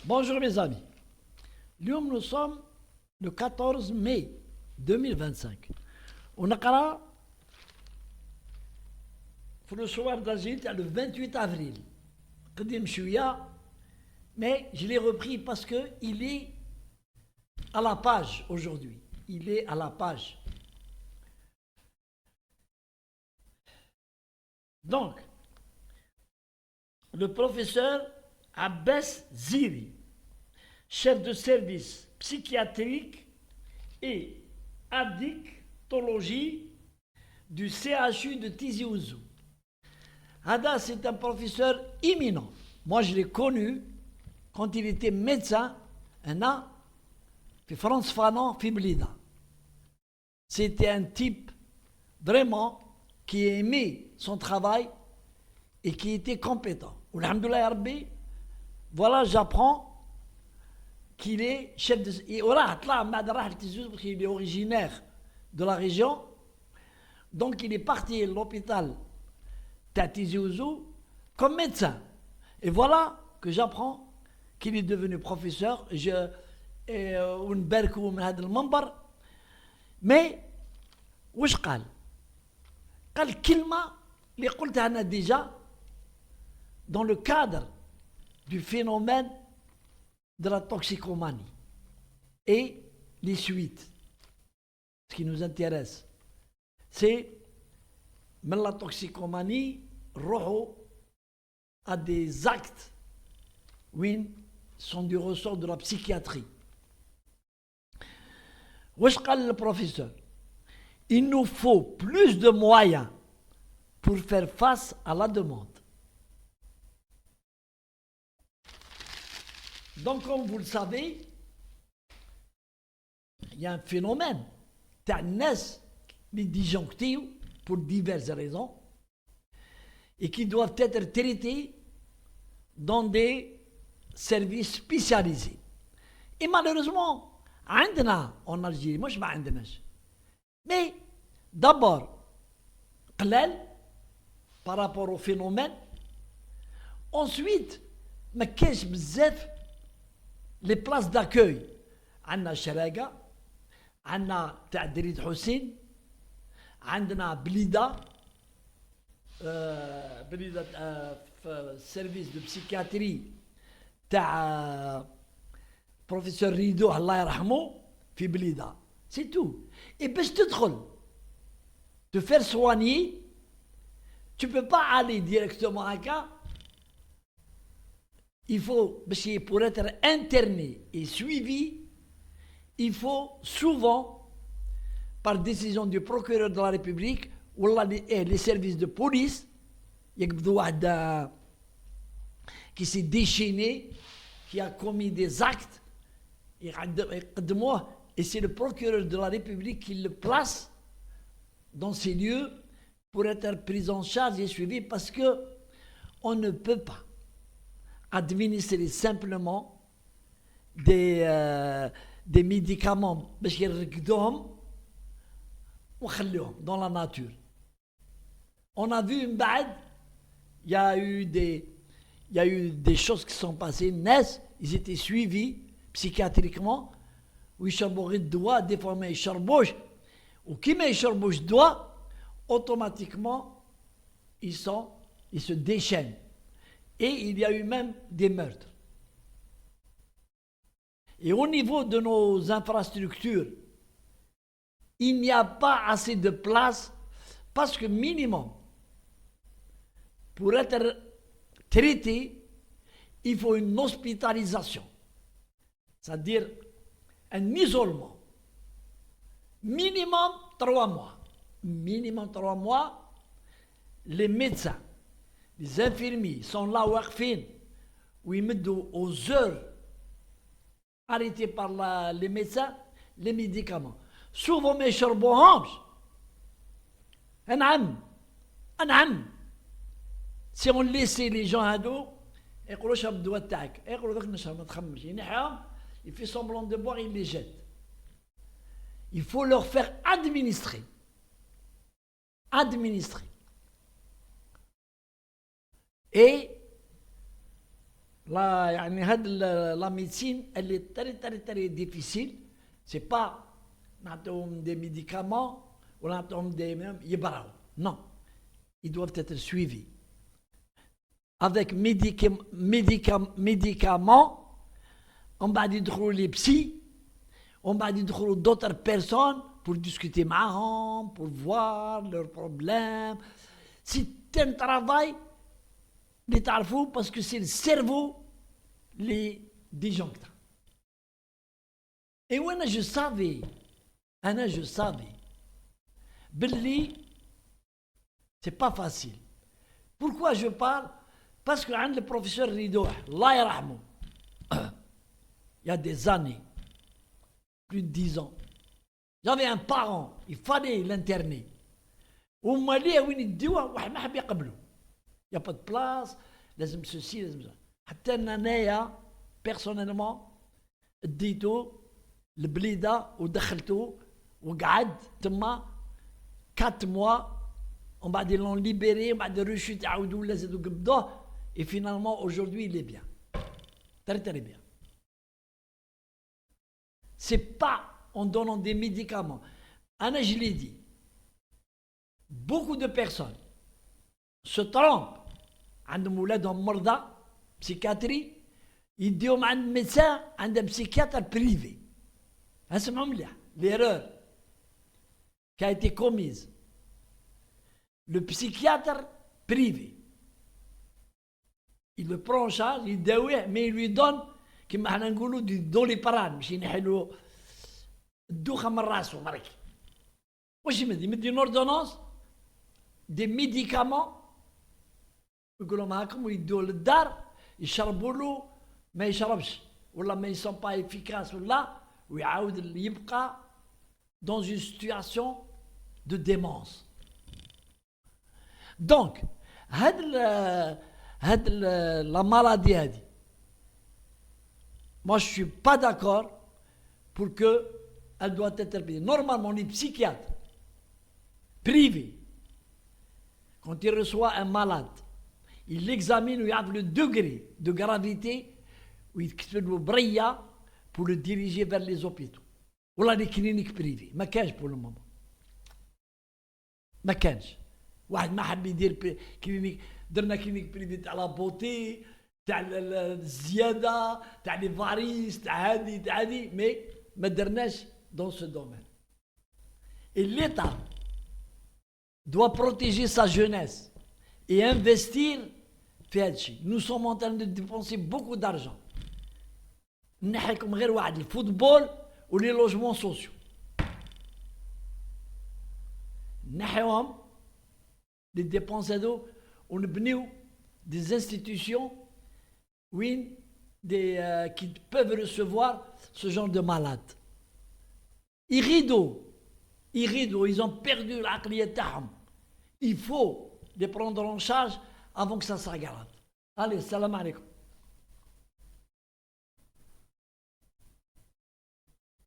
Bonjour mes amis. Nous sommes le 14 mai 2025. On a le soir d'Azit le 28 avril. Mais je l'ai repris parce qu'il est à la page aujourd'hui. Il est à la page. Donc, le professeur Abbas Ziri, chef de service psychiatrique et addictologie du CHU de Tizi Ouzou. Hada, c'est un professeur éminent. Moi, je l'ai connu quand il était médecin, un an, puis France Fanon, Fiblida. C'était un type vraiment qui aimait son travail et qui était compétent. Alhamdoulilah Rabbi, voilà, j'apprends qu'il est chef de... Et il est originaire de la région. Donc il est parti à l'hôpital Tizi Ouzou comme médecin. Et voilà que j'apprends qu'il est devenu professeur. Mais, وش قال؟ قال كلمة اللي قلتها أنا déjà dans le cadre du phénomène de la toxicomanie et les suites. Ce qui nous intéresse, c'est mais la toxicomanie roho à des actes qui sont du ressort de la psychiatrie. Wesh qal le professeur, il nous faut plus de moyens pour faire face à la demande. Donc, comme vous le savez, il y a un phénomène les disjonctifs pour diverses raisons et qui doivent être traités dans des services spécialisés. Et malheureusement, en Algérie, moi je ne sais pas, mais d'abord, par rapport au phénomène, ensuite, ما كاينش بزاف les places d'accueil. عندنا شراقة، عندنا تاع دريد حسين، عندنا بليدة، بليدة في سيرفيس دو بسيكاتري تاع بروفيسور ريدو الله يرحمه في بليدة. سي تو. Et باش تدخل te faire soigner, tu peux pas aller directement à cas. Il faut, pour être interné et suivi, il faut souvent, par décision du procureur de la République, ou les services de police, il y a qui s'est déchaîné, qui a commis des actes, et c'est le procureur de la République qui le place dans ces lieux pour être pris en charge et suivi, parce que on ne peut pas administrer simplement des médicaments dans la nature. On a vu une bad, il y a eu des choses qui sont passées, ils étaient suivis psychiatriquement, où ils cherbouraient de doigts, des fois ils cherbouchent, ou qui met cherbouche de doigts, automatiquement ils se déchaînent. Et il y a eu même des meurtres. Et au niveau de nos infrastructures, il n'y a pas assez de place parce que minimum, pour être traité, il faut une hospitalisation. C'est-à-dire un isolement. Minimum 3 mois. Minimum 3 mois, les médecins, les infirmiers sont là où ils mettent aux heures arrêtées par les médecins les médicaments. Souvent, mes charbons, si on laissait les gens à dos, ils font semblant de boire, ils les jettent. Il faut leur faire administrer. Et لا يعني هاد لا ميديسين اللي تري ديفيسيل سي با نعطيهم دي ميديكامون ولا نعطيهم دي يبراو نو ils doivent être suivis avec médicaments ومن بعد يدخلوا لي بسي ومن بعد يدخلوا d'autres personnes pour discuter معاهم pour voir leurs problèmes c'est un travail اللي تعرفوه باسكو سي السيرفو اللي ديجونكتا et وانا جو سافي باللي c'est pas facile pourquoi je parle parce que عند البروفيسور ريدوح الله يرحمه il y a des années plus de 10 ans j'avais un parent il fallait l'interner وما ليه وين يديوه واحد ما حب يقبله il y a pas de place لازم ceci لازم ça حتى انايا بيرسونيلمون اديتو البليده ودخلته وقعد تما 4 mois ومن بعد ils l'ont libéré ومن بعد الرشوت عاودوا ولا زادوا قبضوه et finalement aujourd'hui il est bien très bien c'est pas en donnant des médicaments انا je l'ai dit beaucoup de personnes se trompent عندهم ولادهم مرضى بسيكاتري يديهم عند ميدسان عند بسيكاتر بريفي اسمعوا مليح l'erreur qui a été commise le psychiatre privé il le prend en charge يداويه mais il lui donne كما حنا نقولوا دي دوليبران باش ينحلوا الدوخه من راسه مركي واش يمدي une ordonnance des médicaments يقولوا معاكم ويدوه للدار يشربوا له ما يشربش ولا ما يسون با افيكاس ولا ويعاود يبقى dans une situation de démence donc هاد la maladie هادي moi je suis pas d'accord pour que elle doit être prise normalement les psychiatres privés quand il reçoit un malade il l'examine où il y a le degré de gravité où il le brilla pour le diriger vers les hôpitaux ou les cliniques privées ما كانش pour le moment ما كانش واحد ما حب يدير كلينيك درنا كلينيك بريفي تاع لا بوتي تاع الزياده تاع لي فاريس تاع هادي مي ما درناش dans ce domaine et l'État doit protéger sa jeunesse et investir في هذا الشيء. Nous sommes en train de dépenser beaucoup d'argent. نحكم غير واحد الفوتبول ولي لوجمون سوسيو. نحيوهم les dépenses هذو ونبنيو des institutions وين qui peuvent recevoir ce genre de malades. ils ont perdu العقلية تاعهم. Il faut les prendre en charge avant que ça s'aggrave. Allez, salam alaikum.